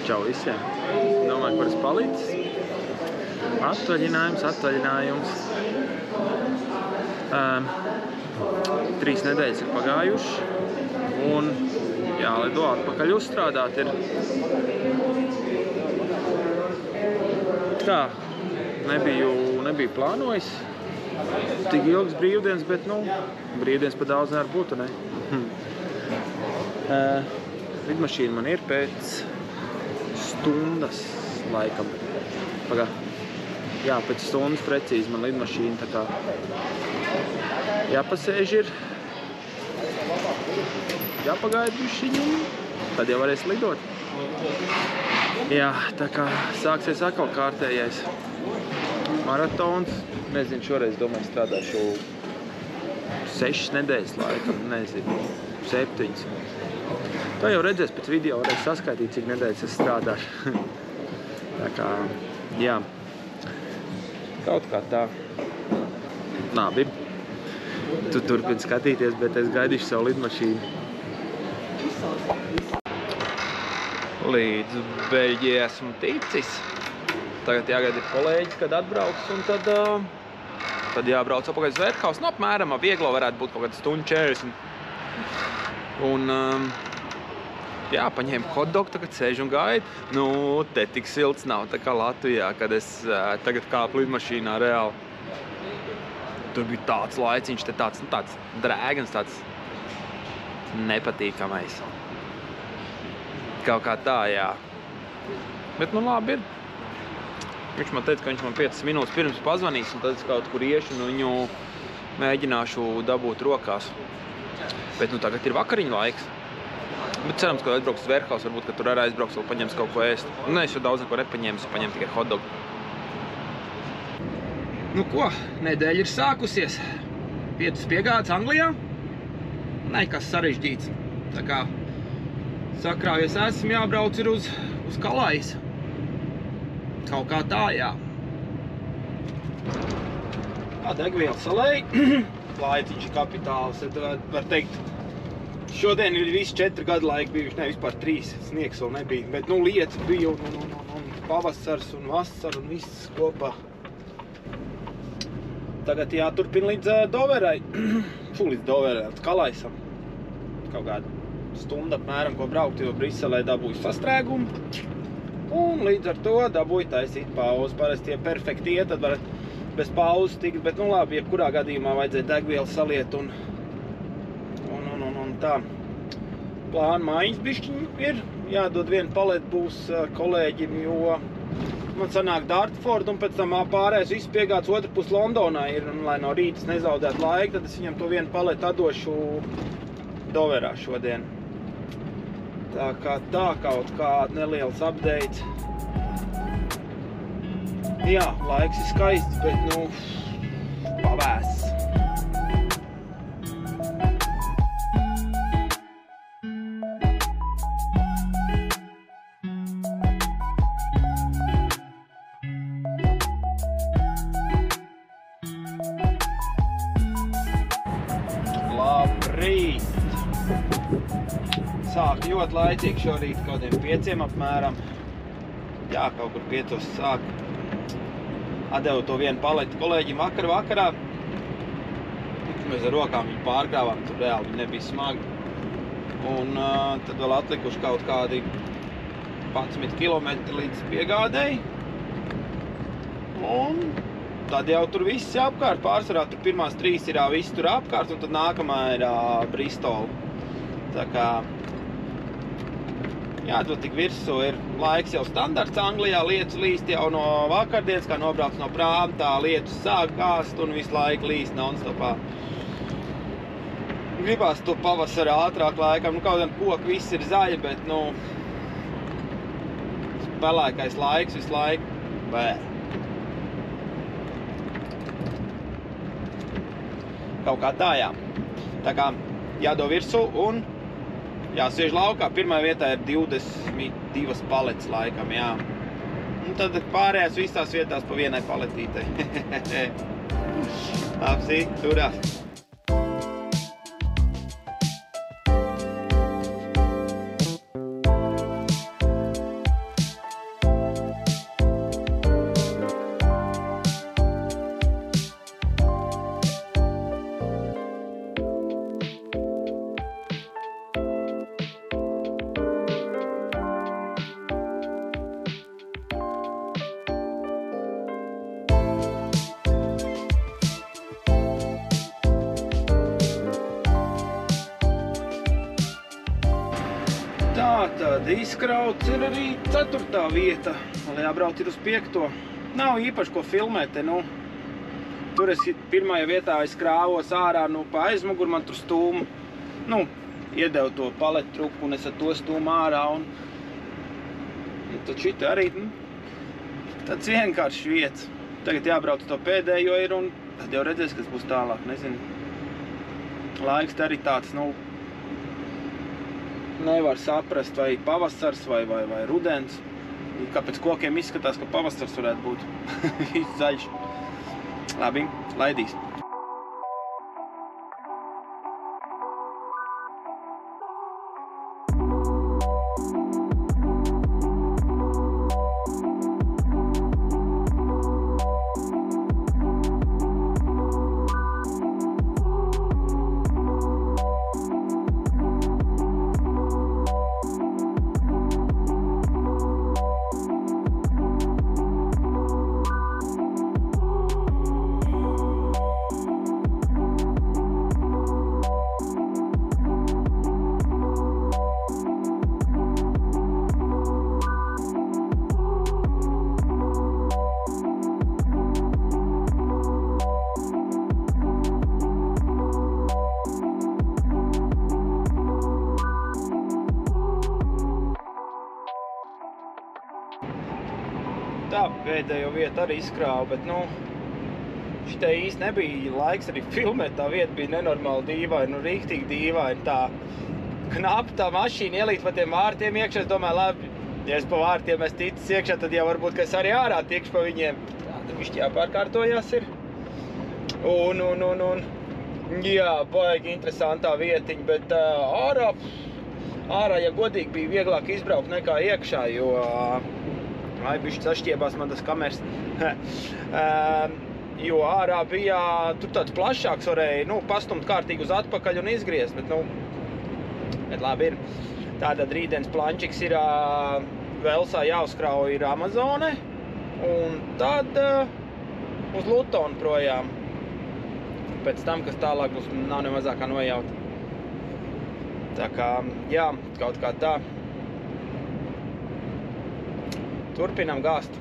Čau visiem. Domāju, kur es palīdzis. Atvaļinājums. 3 nedēļas ir pagājuši. Un jālido atpakaļ uzstrādāt ir. Tā, nebiju plānojis. Tik ilgs brīvdienas, bet, brīvdienas pa daudz nevar būt, ne? Lidmašīna man ir pēc stundas laikam. Jā, pēc stundas precīzi man lidmašīna, tā kā jāpasēž ir, jāpagaida bišķiņu, tad jau varēs lidot. Jā, tā kā sāksies atkal kārtējais maratons. Nezinu, šoreiz, domāju, strādāšu 6 nedēļas laikam, nezinu, 7. Tā jau redzēs pēc video, varēs saskaitīt, cik nedēļas es strādāšu. Tā kā, jā, kaut kā tā. Labi, tu turpini skatīties, bet es gaidīšu savu lidmašīnu. Līdz Beļģijai esmu ticis. Tagad jāgaida kolēģis, kad atbrauks, un tad jābrauc apakaļ uz Vērthausu. Apmēram vieglo varētu būt kaut kāda stundu 40. Un jā, paņēmu hotdogu, tagad sēžu un gaidu. Te tik silts nav, tā kā Latvijā, kad es tagad kāpu lidmašīnā reāli. Tur bija tāds laiciņš, tāds drēgans, tāds nepatīkamais. Kaut kā tā, jā. Bet labi ir. Viņš man teica, ka viņš man 5 minūtes pirms pazvanīs, un tad es kaut kur iešu un viņu mēģināšu dabūt rokās. Bet tagad ir vakariņu laiks. Bet cerams, ka atbrauks uz Vērthausu, varbūt, ka tur arī aizbrauks, vēl paņems kaut ko ēst. Es jau daudz neko nepaņēmu, paņēmu tikai hotdogu. Ko, nedēļa ir sākusies. 5 piegādes Anglijā. Nekas sarežģīts. Tā kā sakrājies esmu, jābrauc ir uz Kalais. Kaut kā tā, jā. Degviela salēja. Laiciņš ir kapitāls. Var teikt, šodien ir visi 4 gadu laiki bijuši, ne vispār 3. Sniegs vēl nebija. Bet, lietas bija un pavasars un vasara un viss kopā. Tagad jāturpina līdz Doverai. Līdz Doverai, līdz Kalaisam. Kaut kāda stunda apmēram, ko braukt, jo Briselē dabūju sastrēgumu. Un līdz ar to dabūju taisīt pauzi. Parasti, ja perfekti iet, tad var bez pauzes tikt, bet labi, jebkurā gadījumā vajadzēja degvielu saliet un tā. Plāna maiņas bišķiņi ir. Jādod vienu paleti būs kolēģim, jo man sanāk Dartford un pēc tam pārējais viss piegāds otru pus Londonā ir, un lai no rītas nezaudētu laiku, tad es viņam to vienu paleti atdošu Doverā šodien. Tā kā kaut kāda nelielas updates. Jā, laiks ir skaists, bet, pavēss. Labrīt! Sāk ļoti laicīgi šorīt, kaut kādiem 5 apmēram. Jā, kaut kur 5 sāk. Atdevu to vienu paleti kolēģim vakarā. Mēs ar rokām viņu pārkrāvām, tur reāli viņi nebija smagi. Un tad vēl atlikuši kaut kādi 11 kilometri līdz piegādēji. Un tad jau tur viss ir apkārt. Pārsvarā tur pirmās 3 ir viss tur apkārt, un tad nākamā ir Bristol. Tā kā jādod tik virsū ir laiks jau standarts Anglijā, lietus līst jau no vakardienas, kā nobrauc no prāma, tā lietus sāk kāst un visu laiku līst non-stopā. Gribās to pavasarā ātrāk laikam, kaut gan koki viss ir zaļi, bet, pelēkais laiks visu laiku, Kaut kā tā, jā. Tā kā jādod virsū un jāsiež laukā. Pirmā vietā ir 22 paletes laikam, jā. Un tad pārējās visās vietās pa vienai paletītei. Apsī, turās. Tad izkrauts ir arī 4. vieta, lai jābrauc ir uz 5. Nav īpaši ko filmēt, te, nu. Tur es 1. vietā es krāvos ārā, nu, pa aizmuguru man tur stūmu, nu, iedevu to paletu trupu un es ar to stūmu ārā un tad šita arī, nu, tāds vienkāršs vietas. Tagad jābrauc to pēdējo ir un tad jau redzēs, kas būs tālāk, nezinu. Laiks arī tāds, nu, nevar saprast, vai pavasars vai rudens. Kāpēc kokiem izskatās, ka pavasars varētu būt. Viss zaļš. Labi, laidīs. Tā pēdējo vietu arī izkrāvu, bet, nu, šitai īsti nebija laiks arī filmēt, tā vieta bija nenormāli dīvaina, nu, rīktīgi dīvaina, tā knapi tā mašīna ielīt pa tiem vārtiem iekšā, es domāju, labi, ja es pa vārtiem es ticis iekšā, tad jau varbūt, ka es arī ārā tikšu pa viņiem, tā višķi jāpārkārtojās ir, un, jā, baigi interesantā vietiņa, bet ārā, ja godīgi, bija vieglāk izbraukt nekā iekšā, jo bišķi sašķiebās man tas kameras, jo ārā bija tur tāds plašāks, varēja, nu, pastumt kārtīgi uz atpakaļ un izgriezt, bet labi ir. Tātad rītdienas plančiks ir Velsā jāuzkrauj ir Amazone, un tad uz Lutonu projām. Pēc tam, kas tālāk būs, nav nemazākā nojauta. Tā kā, jā, kaut kā tā. Turpinām gāzt.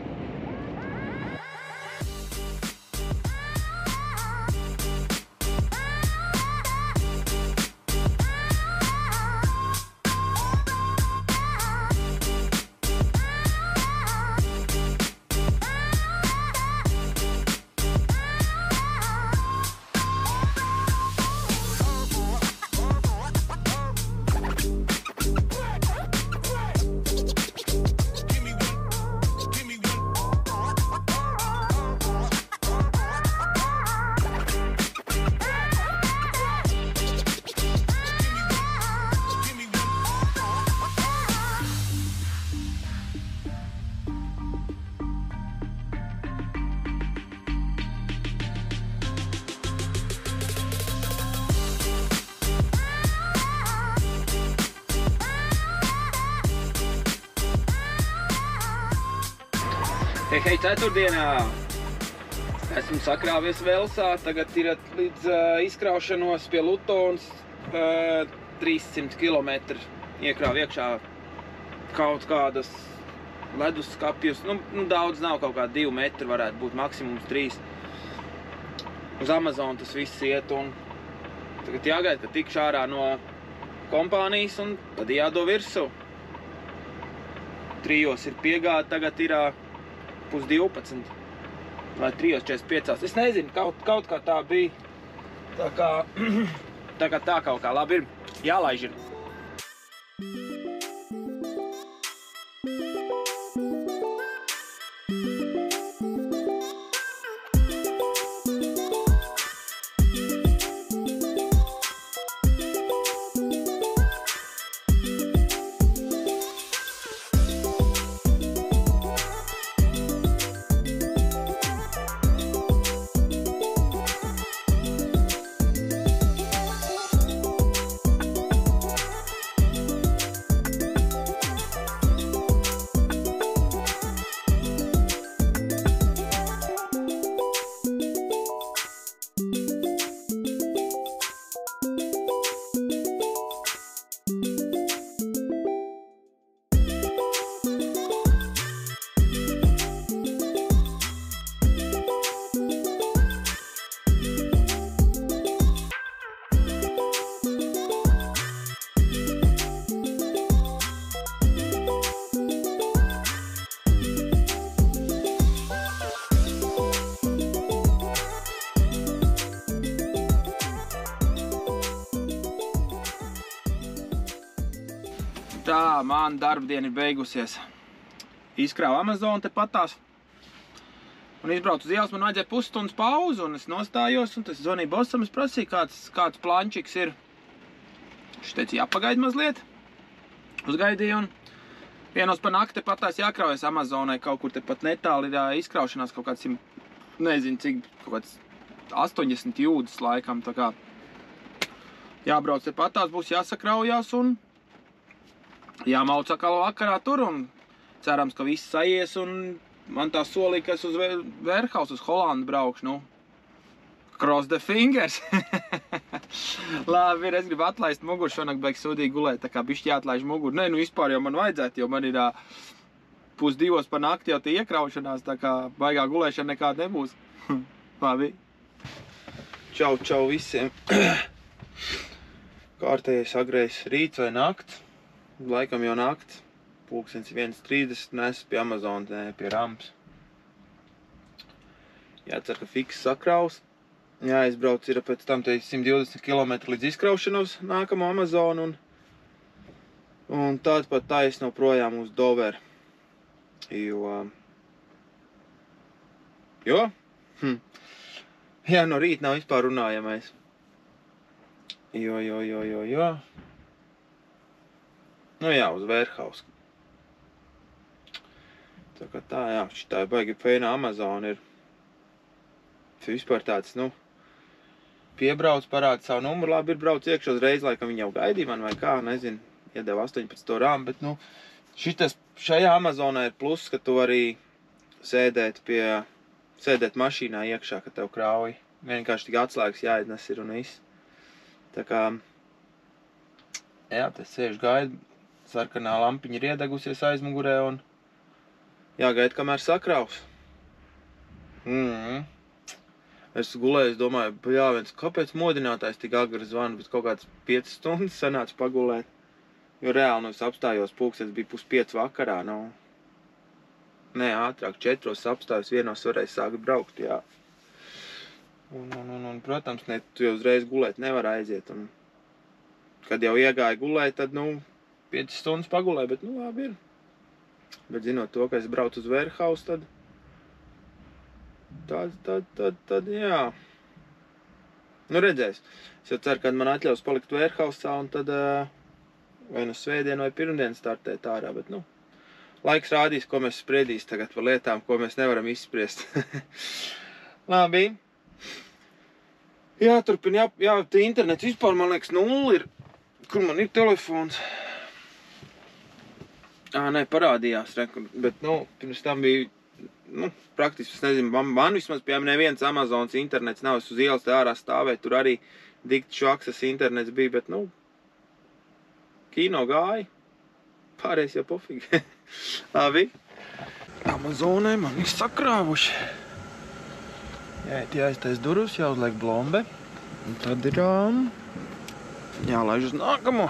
Hei, ceturtdienā esmu sakrāvies Velsā, tagad ir līdz izkraušanos pie Lutonas 300 km iekrāv iekšā kaut kādas leduskapjus, nu daudz nav, kaut kā 2 metri varētu būt, maksimums 3. Uz Amazonu tas viss iet un tagad jāgaida, ka tikšu ārā no kompānijas un tad jādo virsū. 3 ir piegāda, tagad ir 11:30 vai 3:45. Es nezinu, kaut kā tā bija. Tā kā tā kaut kā labi ir. Jālaiž ir. man darba diena ir beigusies. Izkrāvu Amazon te patās. Un izbraucu uz ielas, man vajadzēja pusstundas pauzi, un es nostājos, un tas zvanīja bosam, es prasīju, kāds plančiks ir. Viņš teica, jāpagaid mazliet. Uzgaidīju, un vienos pa nakti patās jākraujas Amazonai, kaut kur te pat netāli ir izkraušanās kaut kāds, nezinu cik, kaut kāds 80 jūdzes laikam, tā kā jābrauc te patās, būs jāsakraujās, un jāmauc atkal vakarā tur, un cerams, ka viss sajies, un man tā solīja, ka es uz Warehouse, uz Holandu braukšu, nu. Cross the fingers. Labi, es gribu atlaist muguru, šonakt beigas sūdīgi gulēt, tā kā bišķi jāatlaiž muguru. Nē, nu vispār jau man vajadzētu, jo man ir 1:30 pa nakti jau tie iekraušanās, tā kā baigā gulēšana nekāda nebūs. Labi. Čau, čau visiem. Kārtējais agrējs rīts vai nakts. Laikam jau nakts. Pulkstens 1:30 nesu pie Amazon, pie Rams. Jācer, ka fiks sakraus. Jāizbrauc ir pēc tam 120 km līdz izkraušanos nākamo Amazonu, un tād pat taisno projām uz Doveru. Jā, no rīta nav vispār runājamais. Nu jā, uz Warehouse. Tā kā tā, jā, šitā baigi feina Amazon ir. Tas vispār tāds, nu, piebrauc, parāda savu numuru, labi ir brauc iekšā uzreiz, laikam viņi jau gaidīja man vai kā, nezinu, iedeva 18 rāmu, bet, nu, šajā Amazonā ir pluss, ka tu arī sēdēt mašīnā iekšā, ka tev krauj. Vienkārši tik atslēgas jāiznes ir un viss. Tā kā, jā, te sēž gaidu, sarkanā lampiņa ir iedegusies aizmugurē un jāgaida, kamēr sakraus. Es gulēju, domāju, kāpēc modinātājs tik agri zvana, bet kaut kāds 5 stundas sanāca pagulēt. Jo reāli, es apstājos pulkstens bija 4:30 vakarā, nu. Nē, ātrāk 4 apstājos, 1 varēja sākt braukt, jā. Un protams, tu jau uzreiz gulēt nevar aiziet. Un, kad jau iegāju gulēt, tad, 5 stundas pagulēju, bet, labi ir. Bet zinot to, ka es braucu uz Warehouse, tad, jā. Nu, redzēs. Es jau ceru, kad man atļaus palikt Warehouse, un tad vai no svētdien vai pirmdien startēt ārā, bet, laiks rādīs, ko mēs spriedīs tagad par lietām, ko mēs nevaram izspriest. Labi. Jā, turpin, jā, te internets vispār, man liekas, 0 ir. Kur man ir telefons? Nē, parādījās, bet, pirms tam bija, praktiski, es nezinu, man vismaz, piemēram, neviens Amazonas internets nav, es uz ielas te ārā stāvēju, tur arī dikti access internets bija, bet, kino gāja, pārējais jau pofīgi. Labi. Amazonē man ir sakrāvuši. Jāiztais durvis, jāuzliek blombe, un tad ir jālaiž uz nākamo.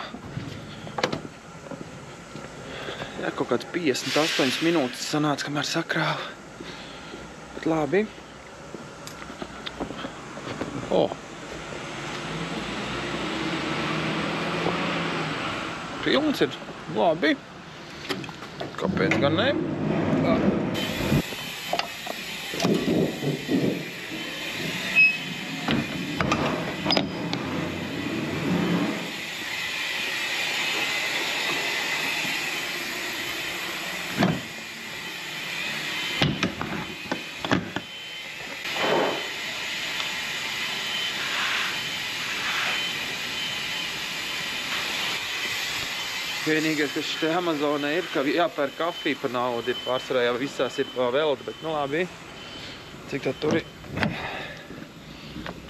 Jā, kaut kāds 58 minūtes sanāca, kamēr sakrāva. Bet labi. Pilns ir. Labi. Kāpēc gan ne? Vienīgais, kas šitā Amazonē ir, ka jāpērk kafiju par naudu, ir pārsvarā, jau visās ir velda, bet, labi. Cik tā tur ir?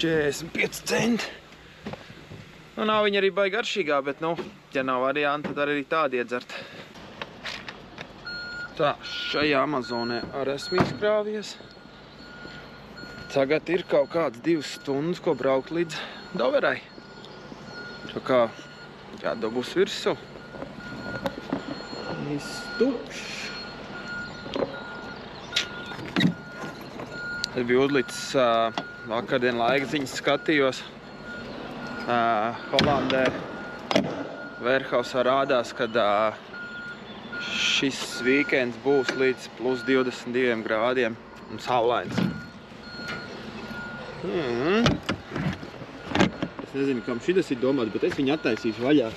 45 centi. Nav viņa arī baigi garšīgā, bet, ja nav varianti, tad arī tādi iedzert. Tā, šajā Amazonē arī esmu izkrāvies. Tagad ir kaut kāds 2 stundas, ko braukt līdz Doverai. Tā kā jādabūs virsū. Tukšs. Es biju uzlicis vakardien laika ziņas skatījos. Holandē Warehouse rādās, kad Šis weekends būs līdz plus 22 grādiem un saulains. Es nezinu, kam šitas ir domāts, bet es viņu attaisīšu vaļā.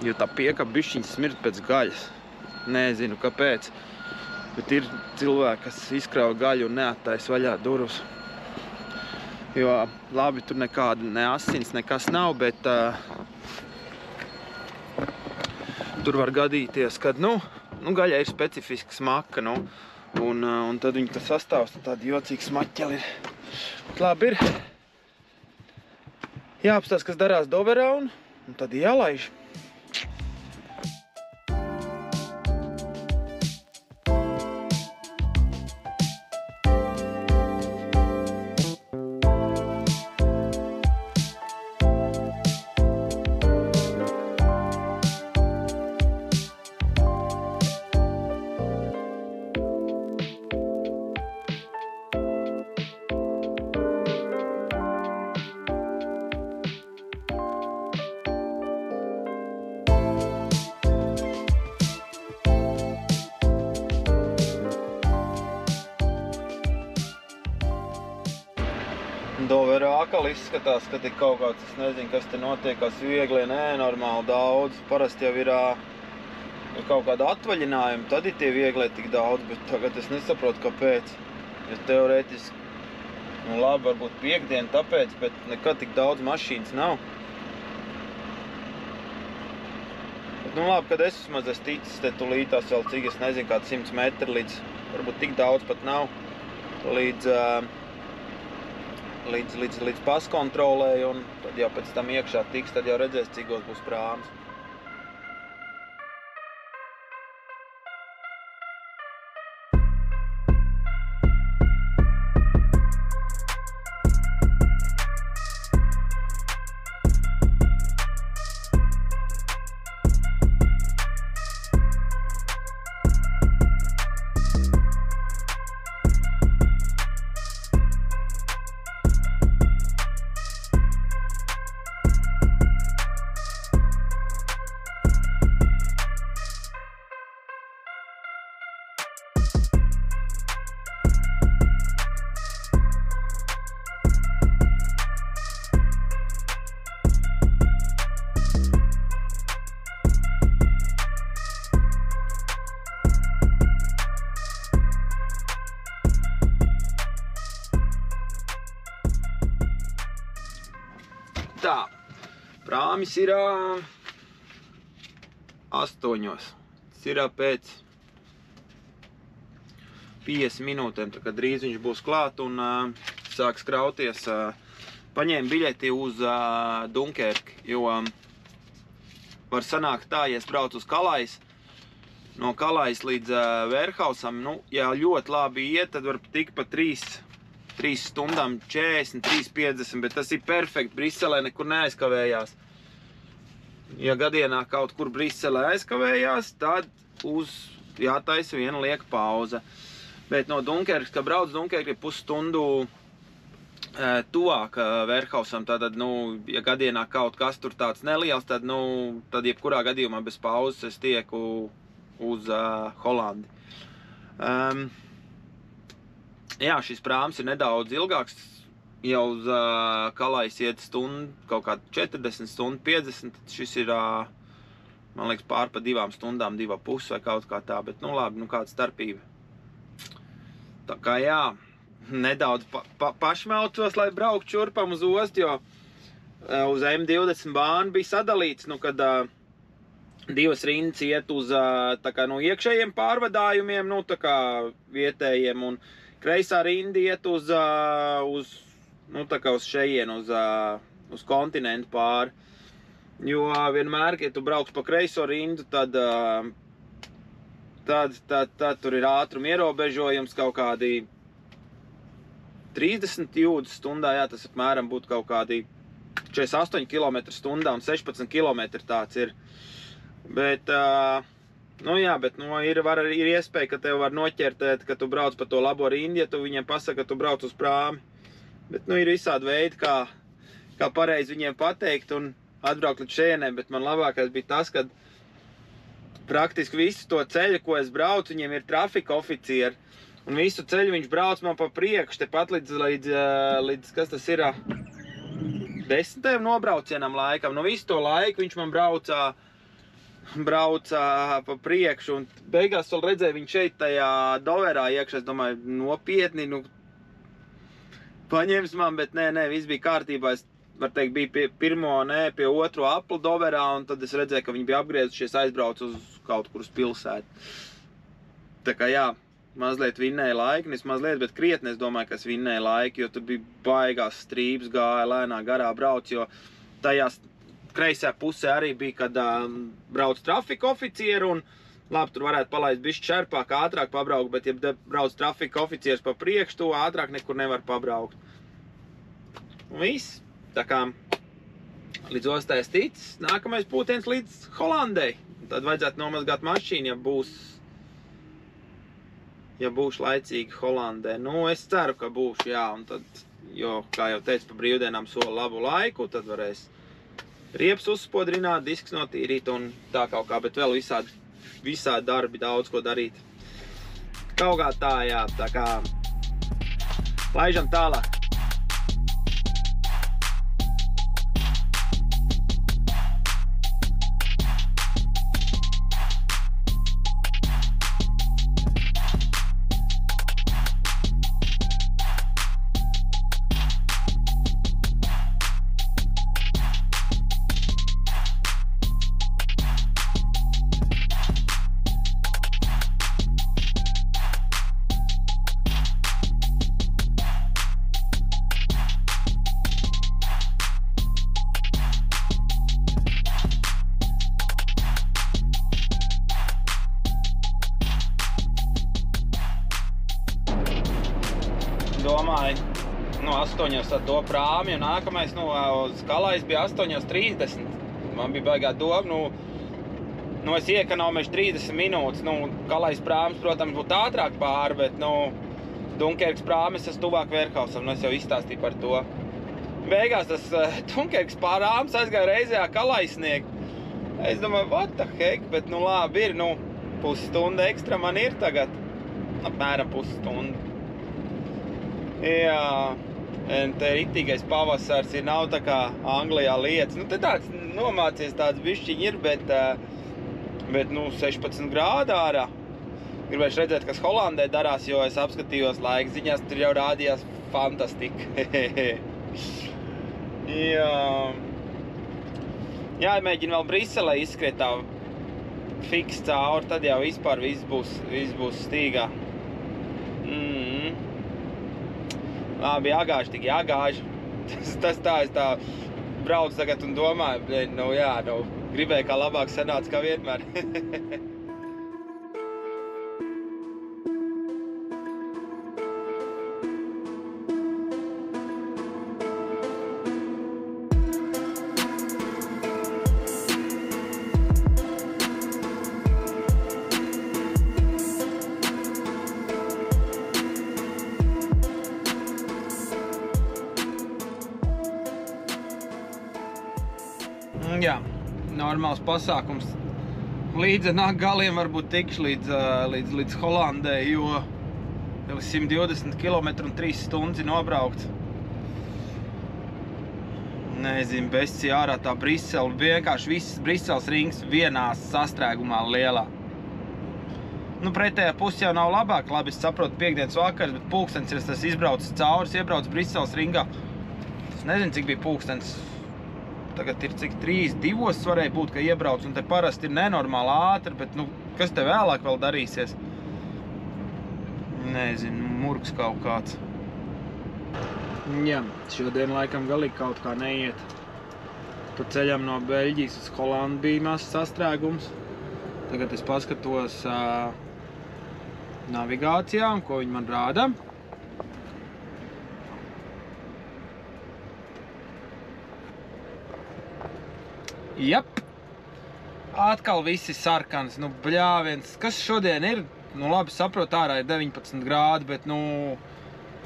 Jo tā piekapa bišķiņ smird pēc gaļas. Nezinu, kāpēc. Bet ir cilvēki, kas izkrauj gaļu un neattais vaļā durvs. Jo labi, tur nekāda ne asins, nekas nav, bet tur var gadīties, kad, gaļa ir specifiska smaka, un tad viņi, kas sastāvs, tādi jocīgi smaķeli ir. Labi ir. Jāapstās, kas darās Doverā, un tad jālaiž. Doverā akali izskatās, ka ir kaut kāds, es nezinu, kas te notiekās viegli, nenormāli daudz. Parasti jau ir kaut kāda atvaļinājuma, tad ir tie viegli tik daudz, bet tagad es nesaprotu, kāpēc. Jo teorētiski, labi, varbūt piekdiena tāpēc, bet nekad tik daudz mašīnas nav. Bet, labi, kad es vismaz esmu ticis, te tulītās vēl cik, es nezinu, kāds 100 metri līdz, varbūt tik daudz pat nav, līdz paskontrolēju, un tad jau pēc tam iekšā tiks, tad jau redzēs, cikos būs prāms. Tā, prāmis ir 8. Tas ir pēc 50 minūtēm, tā kā drīz viņš būs klāt un sāks krauties. Paņēmu biļeti uz Dunkerki, jo var sanākt tā, ja es braucu uz Kalais, no Kalais līdz Vērhausam, ja ļoti labi iet, tad var tikt pa 3 stundām 40, 3,50, bet tas ir perfekti. Briselē nekur neaizkavējās. Ja gadienā kaut kur Briselē aizkavējās, tad jātaisa viena lieka pauze. Bet no Dunkerkas, kad brauc Dunkerki, ir pusstundu tuvāk Vērhausam, tātad, ja gadienā kaut kas tur tāds neliels, tad jebkurā gadījumā bez pauzes es tieku uz Holandi. Jā, šis prāms ir nedaudz ilgāks, jau uz Kalais iet stundu, kaut kādu 40 stundu, 50, šis ir, man liekas, pār pa 2 stundām, 2,5 vai kaut kā tā, bet, labi, kāda starpība. Tā kā, jā, nedaudz pašmelcos, lai brauktu čurpam uz ostu, jo uz M20 bānu bija sadalīts, kad 2 rindas iet uz, tā kā, iekšējiem pārvadājumiem, tā kā vietējiem, un kreisā rinda iet uz šejien, uz kontinentu pāri. Jo vienmēr, ja tu brauks pa kreiso rindu, tad tur ir ātruma ierobežojums kaut kādi 30 jūdzes stundā, jā, tas apmēram būtu kaut kādi 48 km stundā un 16 km tāds ir. Bet, ir iespēja, ka tev var noķert, ka tu brauc pa to labo rindu, ja tu viņiem pasaka, ka tu brauc uz prāmi. Bet, ir visādi veidi, kā pareizi viņiem pateikt un atbraukt līdz šejienē, bet man labākais bija tas, kad praktiski visu to ceļu, ko es braucu, viņiem ir trafika oficieri. Un visu ceļu viņš brauc man pa priekšu, tepat līdz kas tas ir, 10. nobraucienam laikam. Nu, visu to laiku viņš man braucā pa priekšu, un beigās vēl redzēju viņu šeit tajā Doverā iekšā, es domāju, nopietni, nu, paņems man, bet nē, viss bija kārtībā, es, var teikt, bija pie otro apli Doverā, un tad es redzēju, ka viņi bija apgriezušies, aizbrauc uz kaut kur uz pilsētu. Tā kā jā, mazliet vinnēja laiku, nes mazliet, bet krietni es domāju, ka es vinnēju laiku, jo tur bija baigās strības, gāja lēnā garā brauc, jo tajās kreisajā pusē arī bija, kad brauc trafika oficieri, un labi, tur varētu palaist bišķi šerpāk, ātrāk pabraukt, bet ja brauc trafika oficieris pa priekšu, to ātrāk nekur nevar pabraukt. Un viss, tā kā līdz ostai es ticis, nākamais pūtiens līdz Holandei. Tad vajadzētu nomazgāt mašīnu, ja būšu laicīgi Holandē. Nu, es ceru, ka būšu, jā, un tad, jo, kā jau teicu, pa brīvdienām sola labu laiku, tad varēs riepas uzspodrināt, disks notīrīt un tā kaut kā, bet vēl visādi darbi, daudz ko darīt. Kaut kā tā, jā, tā kā laižam tālāk. Domāju, 8 ar to prāmi, un nākamais, uz Kalais bija 8:30. Man bija baigā doma, es iekonomēšu 30 minūtes, Kalais prāms, protams, būtu ātrāk pāri, bet, Dunkerkas prāmis es tuvāk Verhausam, es jau izstāstīju par to. Beigās tas Dunkerkas prāms aizgāja reizējā Kalaisnieki. Es domāju, what the heck, bet, labi ir, pusstunda ekstra man ir tagad, apmēram pusstunda. Jā, te ritīgais pavasars ir, nav tā kā Anglijā lietas. Te tāds nomācies tāds bišķiņi ir, bet 16 grādi ārā. Gribējuši redzēt, kas Holandē darās, jo es apskatījos laika ziņās, tur jau rādījās fantastika. Jā, mēģinu vēl Briselē izskriet tā fiks cauri, tad jau vispār viss būs stīgā. Labi, jāgāž, tik jāgāž. Tas tā, es tā braucu tagad un domāju, gribēju kā labāk sanāca kā vienmēr. Jā, normāls pasākums. Līdz nāk galiem varbūt tikšu līdz Holandē, jo 120 km un 3 stundas ir nobraukts. Nezinu, bezci ārā tā Brisele, vienkārši viss Briseles rings vienā sastrēgumā lielā. Pretējā puse jau nav labāk, labi, es saprotu piekdienas vakars, bet pulkstens ir tas izbraucis cauri, iebraucis Briseles ringā. Es nezinu, cik bija pulkstens. Tagad ir cik 3-2 varēja būt, ka iebrauc, un te parasti ir nenormāli ātri, bet, kas te vēlāk vēl darīsies? Nezinu, murgs kaut kāds. Jā, šodien laikam galīgi kaut kā neiet. Pa ceļam no Beļģijas uz Holandu bija mazs sastrēgums. Tagad es paskatos navigācijā, ko viņi man rāda. Jep, atkal visi sarkans, bļāviens, kas šodien ir, labi saprot, ārā ir 19 grādi, bet,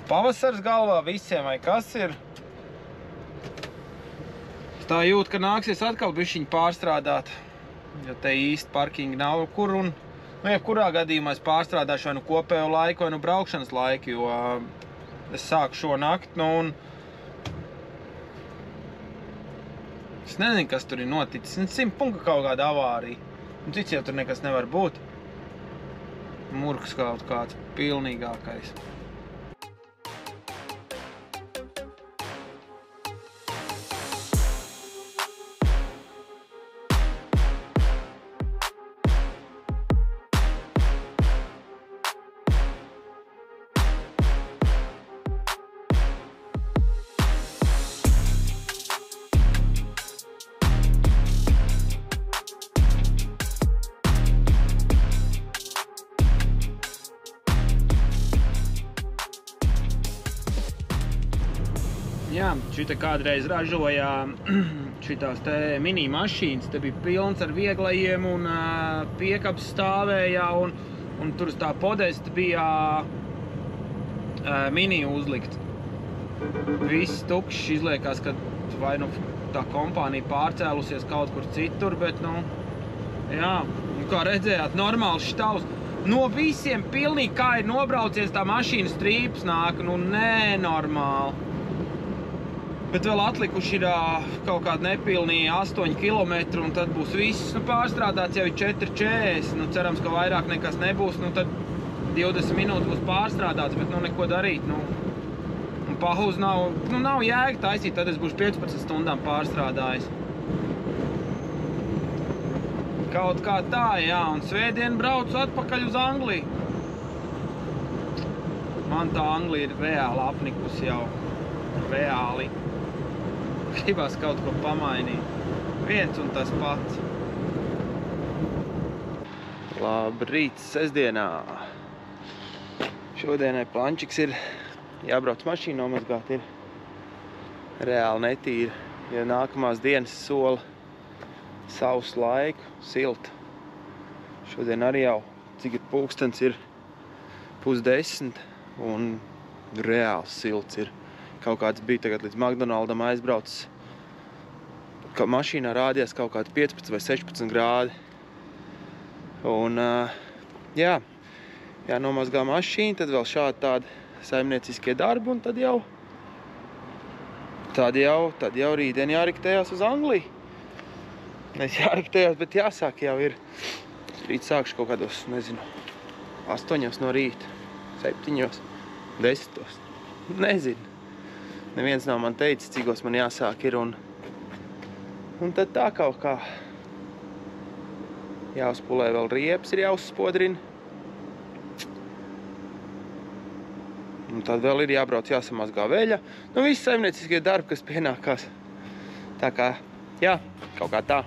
pavasars galvā visiem, vai kas ir? Tā jūt, ka nāksies atkal bišķiņu pārstrādāt. jo te īsti parkingi nav kur un, nu, jebkurā gadījumā es pārstrādāšu vai nu kopējo laiku, vai nu braukšanas laiku, jo es sāku šo nakti, nu, un es nezinu, kas tur ir noticis. 100 punktu kaut kāda avārija. Un cits jau tur nekas nevar būt. Murks kaut kāds pilnīgākais. Jā, šita kādreiz ražoja šitās te mini mašīnas, te bija pilns ar vieglajiem un piekaps stāvējā un tur uz tā podesta bija mini uzlikt. Viss tukšs, izliekās, ka vai nu tā kompānija pārcēlusies kaut kur citur, bet nu, jā, kā redzējāt, normāls štavs. No visiem pilnīgi kā ir nobraucies tā mašīna strīpas nāk, nu nenormāli. Bet vēl atlikuši ir kaut kādi nepilnīgi 8 kilometri, un tad būs viss pārstrādāts, jau ir 4,40. Nu, cerams, ka vairāk nekas nebūs, nu tad 20 minūtes būs pārstrādāts, bet nu neko darīt. Nu, un pauz nav jēga taisīt, tad es būšu 15 stundām pārstrādājis. Kaut kā tā, jā, un svētdien braucu atpakaļ uz Angliju. Man tā Anglija ir reāli apnikusi jau. Reāli. Gribās kaut ko pamainīt. Viens un tas pats. Labrīt, sestdienā. Šodienai plančiks ir jābrauc mašīnu nomazgāt, ir reāli netīri. Ja nākamās dienas sola sausu laiku, siltu. Šodien arī jau, cik ir pulkstens, ir 9:30 un reāls silts ir. Kaut kāds bija tagad līdz McDonaldam aizbraucis. Mašīnā rādījās kaut kādi 15 vai 16 grādi. Un, jā, jānomazgā mašīna, tad vēl šādi tādi saimnieciskie darbi, un tad jau rītdien jāriktējās uz Angliju. Nes jāriktējās, bet jāsāk jau ir. Rīt sākšu kaut kādos, nezinu, 8 no rīta, 7, 10. Nezinu. Neviens nav man teicis, cikos man jāsāk ir, un tad tā kaut kā jāuzpulē vēl riepas, ir jāuzspodrina. Un tad vēl ir jābrauc, jāsamazgā veļa. Nu, visi saimnieciskie darbi, kas pienākās. Tā kā, jā, kaut kā tā.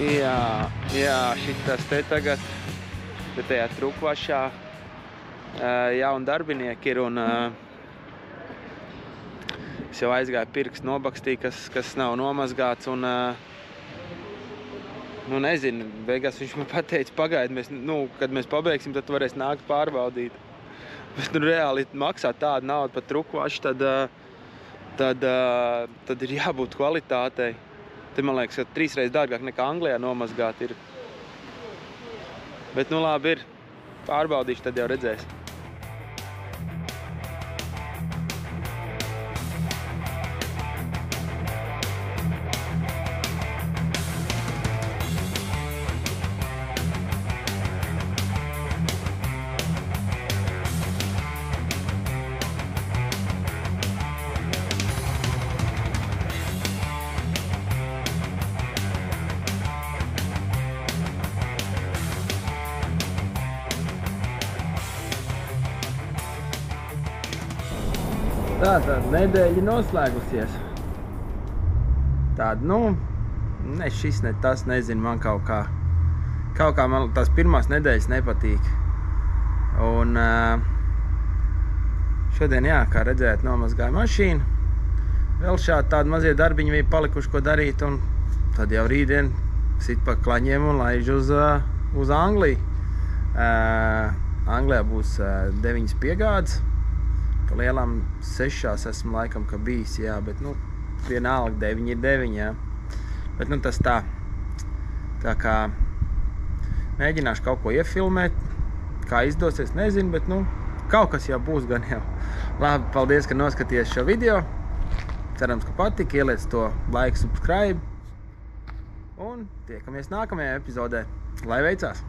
Jā, šitas te tagad, te tajā trukvašā jauni darbinieki ir un es jau aizgāju pirkstu nobakstīju, kas nav nomazgāts un nu nezinu, beigās viņš man pateica pagaidi, kad mēs pabeigsim, tad tu varēsi nākt pārbaudīt. Bet reāli maksā tādu naudu par trukvašu, tad ir jābūt kvalitātei. Te man liekas, ka 3 reizes dārgāk nekā Anglijā nomazgāt ir. Bet nu labi ir. Pārbaudīšu, tad jau redzēs. Tātad nedēļa noslēgusies. Tāda, ne šis, ne tas, nezinu, man kaut kā man tās pirmās nedēļas nepatīk. Un šodien, jā, kā redzēt, nomazgāju mašīnu. Vēl šādi tādi mazie darbiņi bija palikuši, ko darīt, un tad jau rītdien sit pa klaņiem un laiž uz Angliju. Anglijā būs 9 piegādes. Pa lielām 6 esmu laikam, ka bijis, jā, bet, vienalga 9 ir 9, jā. Bet, tas tā. Tā kā mēģināšu kaut ko iefilmēt, kā izdosies, nezinu, bet, kaut kas jau būs gan jau. Labi, paldies, ka noskaties šo video. Cerams, ka patika, ieliec to like, subscribe. Un tiekamies nākamajā epizodē. Lai veicās!